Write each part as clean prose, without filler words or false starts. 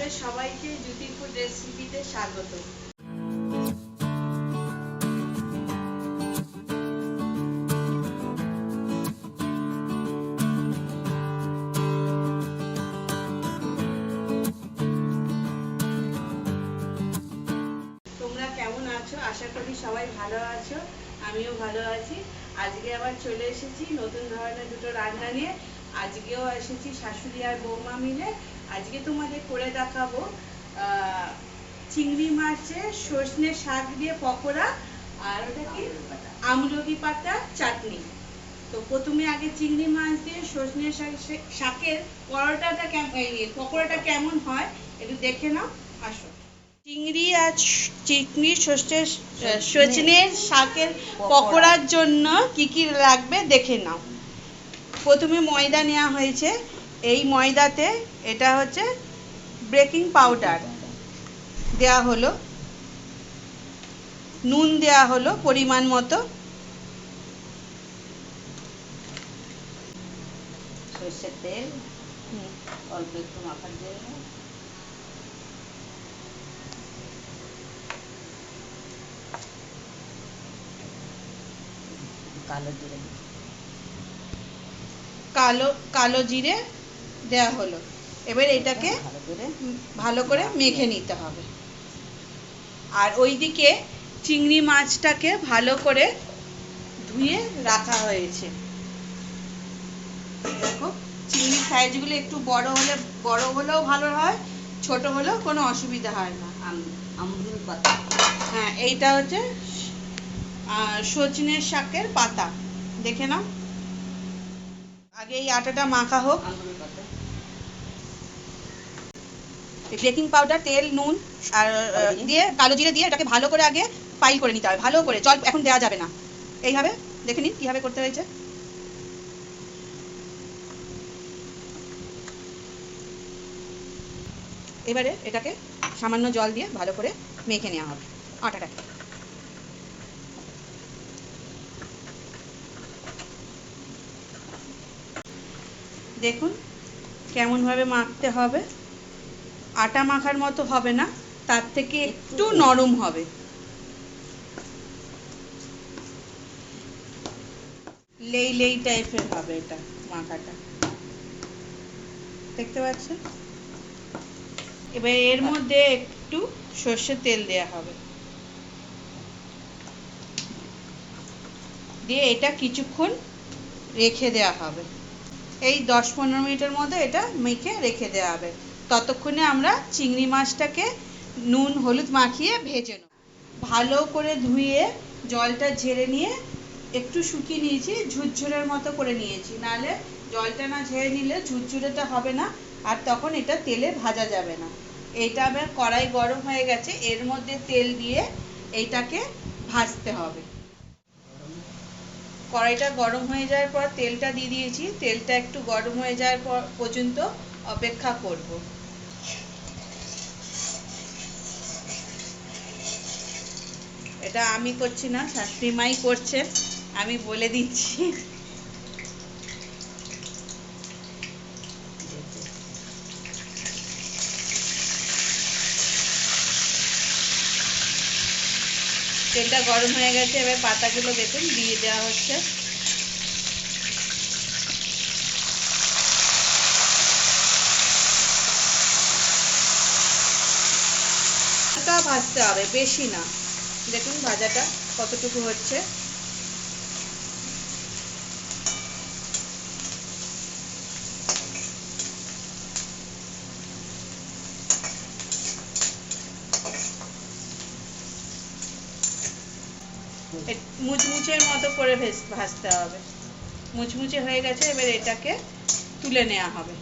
তোমাদের সবাইকে জুতি ফুড রেসিপিতে স্বাগত। তোমরা কেমন আছো? আশা করি সবাই ভালো আছো, আমিও ভালো আছি। আজকে আবার চলে এসেছি নতুন ধরনের দুটো রান্না নিয়ে। আজকেও এসেছি শাশুড়ি আর বৌমা মিলে। আজকে তোমাদের করে দেখাবো চিংড়ি মাছের সজনে শাক দিয়ে পকোড়া, আর ওটা কি আমলকি পাতা চাটনি। তো প্রথমে আগে চিংড়ি মাছ দিয়ে সজনে শাকের পকোড়াটা কেমন হয় একটু দেখে নাও, আসো। চিংড়ি আর সজনে শাকের পকোড়ার জন্য কি কি লাগবে দেখে নাও। প্রথমে ময়দা নেওয়া হয়েছে। এই ময়দাতে এটা হচ্ছে বেকিং পাউডার দেওয়া হলো, নুন দেওয়া হলো পরিমাণ মতো, সরষের তেল অল্প একটু মাখার জন্য, কালো জিরে দেওয়া হলো। এবার এটাকে ভালো করে মেখে নিতে হবে। আর ওইদিকে চিংড়ি মাছটাকে ভালো করে ধুয়ে রাখা হয়েছে। দেখো চিংড়ির সাইজগুলো একটু বড় হলেও ভালো হয়, ছোট হলেও কোনো অসুবিধা হয় না। আমলকি পাতা, হ্যাঁ, এইটা হচ্ছে সজনে শাকের পাতা। দেখে নাও। আগে এই আটাটা মাখা হোক। বেকিং পাউডার, তেল, নুন আর দিয়ে কালো জিরে দিয়ে এটাকে ভালো করে আগে পাইল করে নিতে হবে, ভালো করে। জল এখন দেওয়া যাবে না। এইভাবে দেখে নিন কিভাবে করতে হয়েছে। এবারে এটাকে সামান্য জল দিয়ে ভালো করে মেখে নেওয়া হবে আটাটাকে। দেখুন কেমনভাবে মাখতে হবে। আটা মাখার মতো হবে না, তার থেকে একটু নরম হবে। লেই টাইপের হবে এটা মাখাটা, দেখতে পাচ্ছেন। এবার এর মধ্যে একটু সর্ষের তেল দেওয়া হবে, দিয়ে এটা কিছুক্ষণ রেখে দেওয়া হবে। এই 10-15 মিনিটের মধ্যে এটা মেখে রেখে দেওয়া হবে। ততক্ষণে আমরা চিংড়ি মাছটাকে নুন হলুদ মাখিয়ে ভেজে নেব। ভালো করে ধুয়ে জলটা ঝেড়ে নিয়ে একটু শুকিয়ে নিয়েছি, ঝুরঝুরের মতো করে নিয়েছি। নাহলে জলটা না ঝেড়ে নিলে ঝুরঝুরেটা হবে না, আর তখন এটা তেলে ভাজা যাবে না। এইটা আবার কড়াই গরম হয়ে গেছে, এর মধ্যে তেল দিয়ে এইটাকে ভাজতে হবে। কড়াইটা গরম হয়ে যাওয়ার পর তেলটা দিয়ে দিয়েছি। তেলটা একটু গরম হয়ে যাওয়ার পর পর্যন্ত অপেক্ষা করব। এটা আমি করছি না, শাশুড়ি মাই করছেন, আমি বলে দিচ্ছি। তেলটা গরম হয়ে গেছে, এবার পাতাগুলো দেখুন দিয়ে দেওয়া হচ্ছে। হালকা ভাজতে হবে, বেশি না। দেখুন ভাজাটা কতটুকু হচ্ছে। মুচমুচের মতো করে ভাজতে হবে। মুচমুচে হয়ে গেছে, এবার এটাকে তুলে নেওয়া হবে।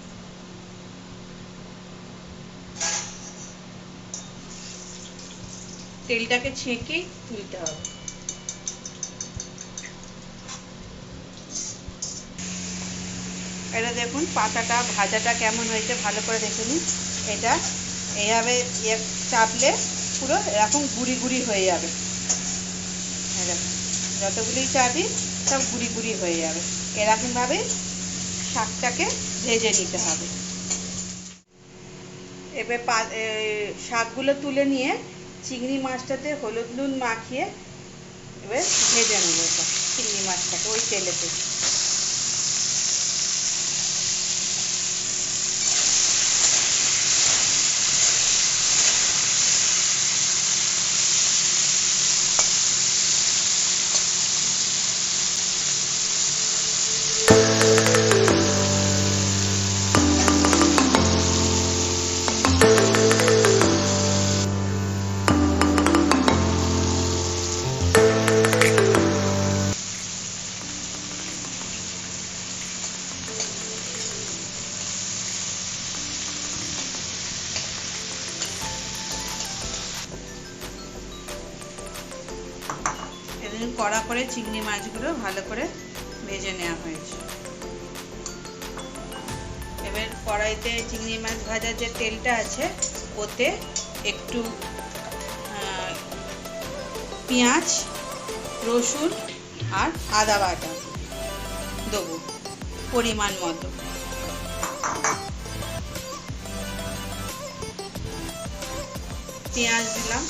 তেলটাকে ছেঁকেই তুলতে হবে। এটা দেখুন পাতাটা ভাজাটা কেমন হয়েছে, ভালো করে দেখে নিন। এটা এইভাবে চাপলে পুরো এরকম গুড়ি গুড়ি হয়ে যাবে। যতগুলি চাপি সব গুড়ি গুড়ি হয়ে যাবে। এরকমভাবে শাকটাকে ভেজে নিতে হবে। এবার শাকগুলো তুলে নিয়ে চিংড়ি মাছটাতে হলুদ নুন মাখিয়ে এবার ভেজে নেবো এটা, চিংড়ি মাছটাকে ওই তেলেতে। কড়া করে চিংড়ি মাছগুলো ভালো করে ভেজে নেওয়া হয়েছে। এবার কড়াইতে চিংড়ি মাছ ভাজার যে তেলটা আছে ওতে একটু পেঁয়াজ, রসুন আর আদা বাটা দেবো পরিমাণ মতো। পেঁয়াজ দিলাম,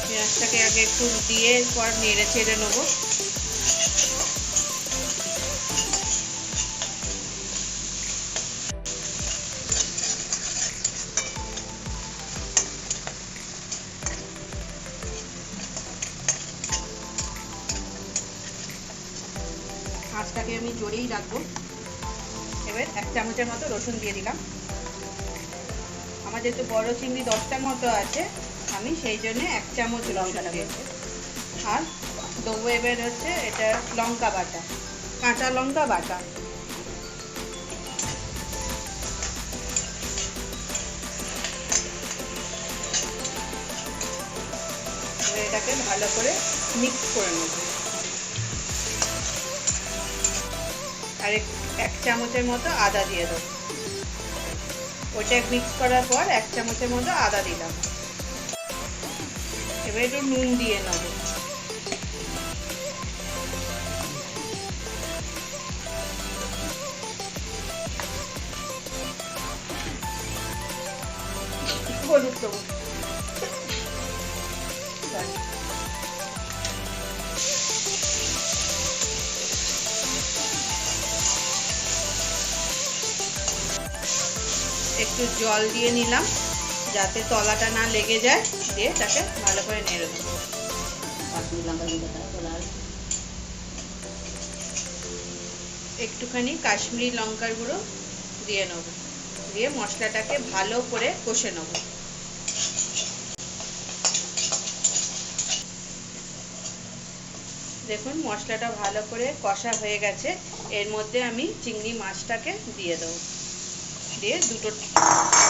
পেঁয়াজটাকে আগে একটু দিয়ে পর নেড়ে চেড়ে নেবো। আঁচটাকে আমি জোরেই রাখবো। এবার 1 চামচের মতো রসুন দিয়ে দিলাম। আমার যেহেতু বড় চিংড়ি 10টার মতো আছে, আমি সেই জন্য 1 চামচ লঙ্কা দিয়েছি। আর দেবো এবার হচ্ছে এটা লঙ্কা বাটা, কাঁচা লঙ্কা বাটা। এটাকে ভালো করে মিক্স করে নেব। আর 1 চামচের মতো আদা দিয়ে দেবো। ওটা মিক্স করার পর 1 চামচের মতো আদা দিলাম। এবার একটু নুন দিয়ে নেব। হলুদ দেবো। একটু জল দিয়ে নিলাম যাতে তলাটা না লেগে যায়, দিয়ে তাকে ভালো করে নেড়ে দেবো। একটুখানি কাশ্মীরি লঙ্কার গুঁড়ো দিয়ে নেব, দিয়ে মশলাটাকে ভালো করে কষে নেব। দেখুন মশলাটা ভালো করে কষা হয়ে গেছে। এর মধ্যে আমি চিংড়ি মাছটাকে দিয়ে দেবো, দিয়ে দুটো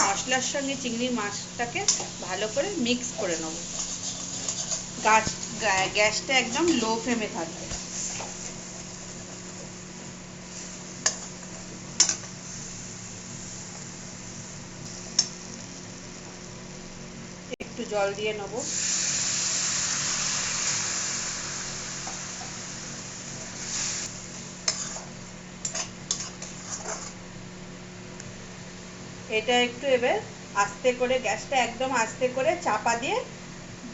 মশলার সঙ্গে চিংড়ি মাছটাকে ভালো করে মিক্স করে নেব। গ্যাসটা একদম লো ফ্লেমে থাকবে। একটু জল দিয়ে নেব। এটা একটু এবার আস্তে করে গ্যাসটা একদম আস্তে করে চাপা দিয়ে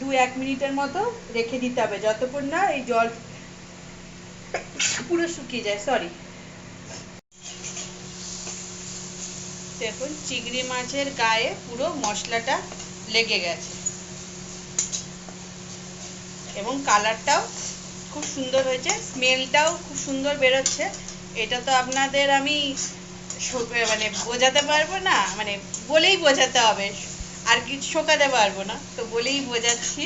2-1 মিনিটের মতো রেখে দিতে হবে, যতক্ষণ না এই জল পুরো শুকিয়ে যায়। দেখুন চিংড়ি মাছের গায়ে পুরো মশলাটা লেগে গেছে এবং কালারটাও খুব সুন্দর হয়েছে, স্মেলটাও খুব সুন্দর বেরোচ্ছে। এটা তো আপনাদের আমি মানে বোঝাতে পারবো না, মানে বলেই বোঝাতে হবে, আর কিছু শোকাতে পারবো না, তো বলেই বোঝাচ্ছি।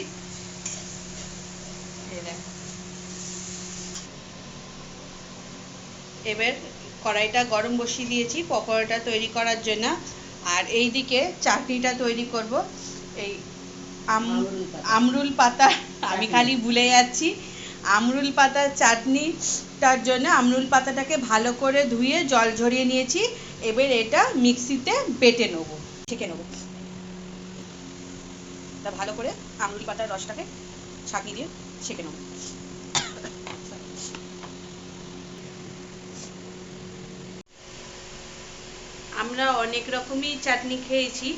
এবার কড়াইটা গরম বসিয়ে দিয়েছি পকোড়াটা তৈরি করার জন্য। আর এইদিকে চাটনিটা তৈরি করব। এই আমরুল পাতা, আমি খালি ভুলে যাচ্ছি। আমরুল পাতার চাটনিটার জন্য আমরুল পাতাটাকে ভালো করে ধুয়ে জল ঝরিয়ে নিয়েছি। এবার এটা মিক্সিতে বেটে নেব, ছেঁকে নেব। তা ভালো করে আমরুল পাতার রসটাকে ছাঁকি দিয়ে ছেঁকে নেব। আমরা অনেক রকমই চাটনি খেয়েছি,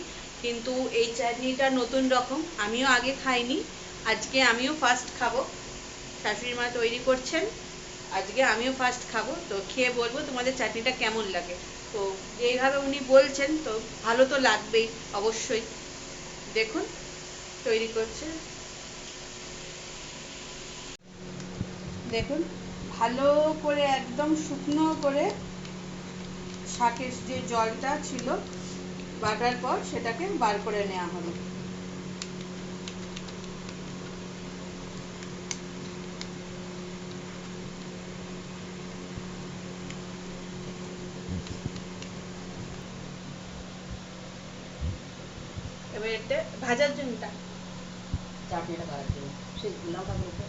কিন্তু এই চাটনিটা নতুন রকম, আমিও আগে খাইনি, আজকে আমিও ফার্স্ট খাবো। শাশুড়ি মা তৈরি করছেন, আজকে আমিও ফার্স্ট খাবো, তো খেয়ে বলবো তোমাদের চাটনিটা কেমন লাগে। তো যেইভাবে উনি বলছেন তো ভালো তো লাগবেই অবশ্যই। দেখুন তৈরি করছে, দেখুন ভালো করে একদম শুকনো করে শাকের যে জলটা ছিল বাটার পর সেটাকে বার করে নেওয়া হলো। এবার এটা ভাজার জন্যটা চাটনিটা করার জন্য সেই লঙ্কা গুঁড়ো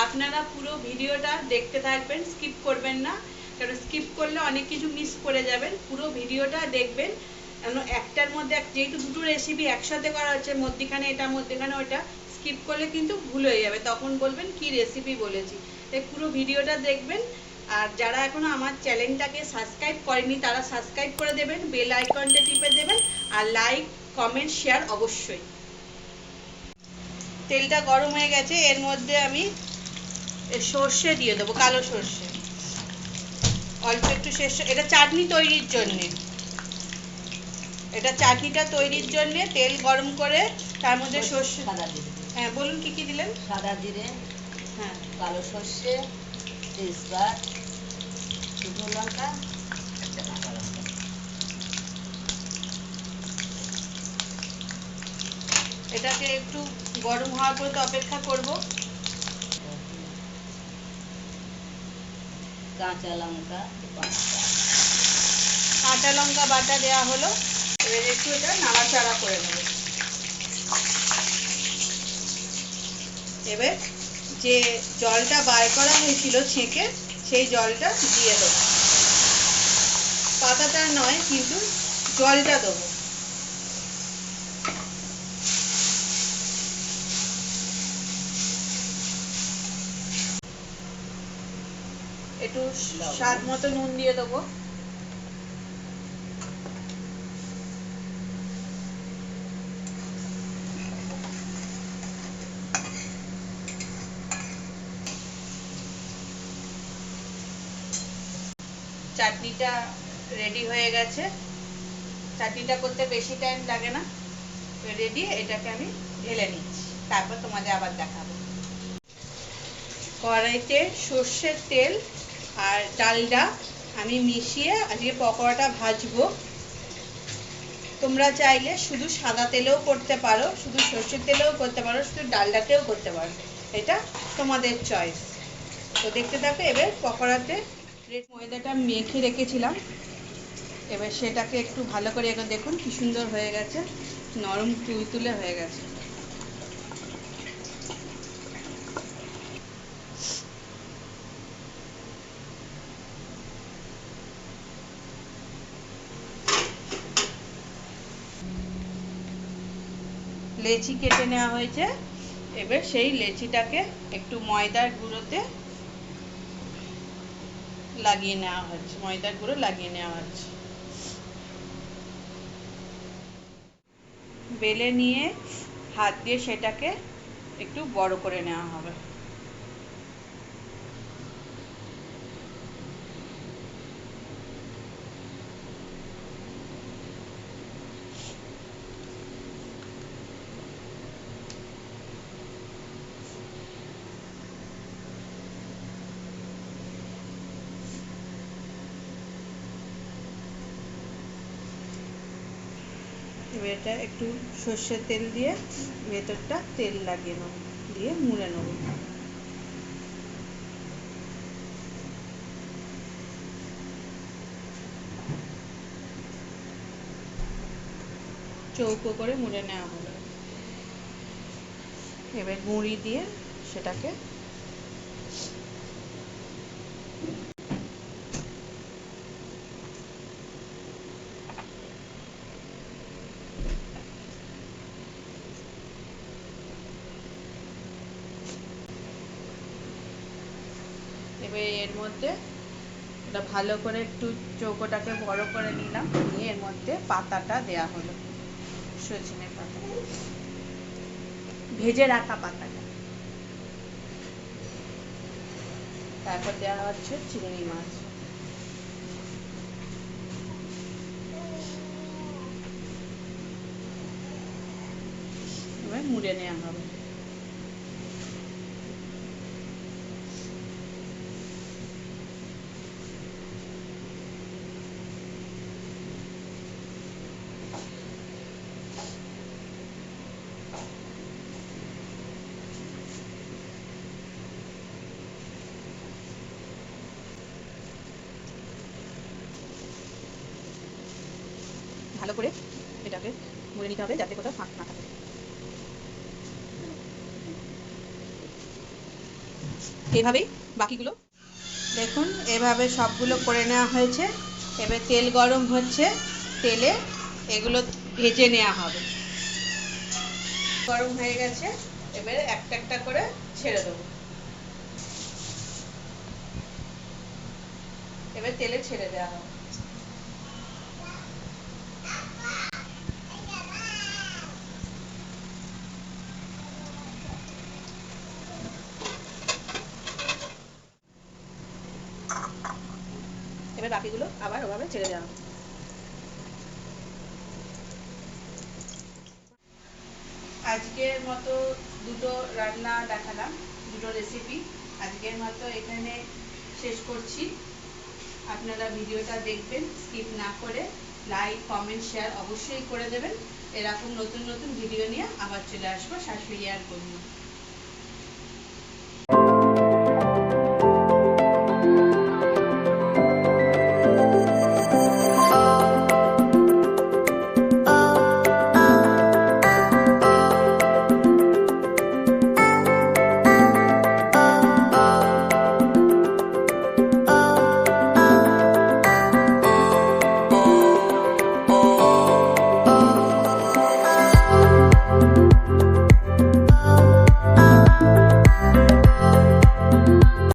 আপনারা পুরো ভিডিওটা দেখতে থাকবেন, স্কিপ করবেন না, কারণ স্কিপ করলে অনেক কিছু মিস করে যাবেন। পুরো ভিডিওটা দেখবেন, কারণ একটার মধ্যে যেহেতু দুটো রেসিপি একসাথে করা হচ্ছে, মধ্যিখানে এটা মধ্যিখানে ওটা, স্কিপ করলে কিন্তু ভুল হয়ে যাবে, তখন বলবেন কি রেসিপি বলেছি। তাই পুরো ভিডিওটা দেখবেন। আর যারা এখনো আমার চ্যানেলটাকে সাবস্ক্রাইব করেনি তারা সাবস্ক্রাইব করে দেবেন, বেল আইকনটা টিপে দেবেন, আর লাইক কমেন্ট শেয়ার অবশ্যই। তেলটা গরম হয়ে গেছে, এর মধ্যে আমি সর্ষে দিয়ে দেবো, কালো সর্ষে অল্প একটু। সর্ষে এটা চাটনি তৈরির জন্যে, এটা চাটনিটা তৈরির জন্যে তেল গরম করে তার মধ্যে সর্ষে। সাদা জিরে, হ্যাঁ বলুন কি কি দিলেন। সাদা জিরে, হ্যাঁ কালো সর্ষে, তেজপাত, শুকনো লঙ্কা, একটা কাঁচা লঙ্কা। এটাকে একটু গরম হওয়ার পর্যন্ত অপেক্ষা করব। কাঁচা লঙ্কা, কাঁচা লঙ্কা বাটা দেওয়া হলো, এবার একটু এটা নাড়াচাড়া করে নেব। এবার যে জলটা বার করা হয়েছিল ছেঁকে, সেই জলটা দিয়ে দেবো, পাতাটা নয় কিন্তু জলটা দেবো। একটু স্বাদ মতো নুন দিয়ে দেবো। চাটনিটা রেডি হয়ে গেছে, চাটনিটা করতে বেশি টাইম লাগে না, রেডি। এটাকে আমি ঢেলে নিচ্ছি, তারপর তোমাদের আবার দেখাবো। কড়াইতে সর্ষের তেল আর ডালডা আমি মিশিয়ে আজকে পকোড়াটা ভাজবো। তোমরা চাইলে শুধু সাদা তেলেও করতে পারো, শুধু সর্ষের তেলেও করতে পারো, শুধু ডালডাতেও করতে পারো, এটা তোমাদের চয়েস। তো দেখতে থাকো। এবার পকোড়াতে ময়দাটা মেখে রেখেছিলাম, এবার সেটাকে একটু ভালো করে এখন দেখুন কি সুন্দর হয়ে গেছে, নরম তুলতুলে হয়ে গেছে। লেচি কেটে নেওয়া হয়েছে, এবার সেই লেচিটাকে একটু ময়দার গুঁড়োতে লাগিয়ে নেওয়া হচ্ছে, ময়দার গুঁড়ো লাগিয়ে নেওয়া হচ্ছে। বেলে নিয়ে হাত দিয়ে সেটাকে একটু বড় করে নেওয়া হবে। এবার এটা একটু সর্ষের তেল দিয়ে ভেতরটা তেল লাগিয়ে নেব, দিয়ে মুড়ে নেব। চৌকো করে মুড়ে নেওয়া হলো। এবার গুঁড়ি দিয়ে সেটাকে এবার এর মধ্যে এটা ভালো করে একটু চৌকোটাকে বড় করে নিলাম, নিয়ে এর মধ্যে পাতাটা দেয়া হলো, সজনে পাতা, ভেজে রাখা পাতাটা। তারপর দেওয়া হচ্ছে চিংড়ি মাছ। এবার মুড়ে নেওয়া হবে। ভালো করে এটাকে মুড়ে নিতে হবে যাতে কোথাও ফাঁক না থাকে। এইভাবেই বাকিগুলো দেখুন, এভাবে সবগুলো করে নেওয়া হয়েছে। এবার তেল গরম হচ্ছে, তেলে এগুলো ভেজে নেওয়া হবে। গরম হয়ে গেছে, এবার একটা একটা করে ছেড়ে দেবো। এবার তেলে ছেড়ে দেওয়া হবে। এবার বাকিগুলো আবার ওভাবে ছেড়ে দেওয়া হবে। আজকের মতো দুটো রান্না দেখালাম, দুটো রেসিপি। আজকের মতো এখানে শেষ করছি। আপনারা ভিডিওটা দেখবেন, স্কিপ না করে লাইক কমেন্ট শেয়ার অবশ্যই করে দেবেন। এরকম নতুন নতুন ভিডিও নিয়ে আবার চলে আসবো শাশুড়ি আর বন্ধু।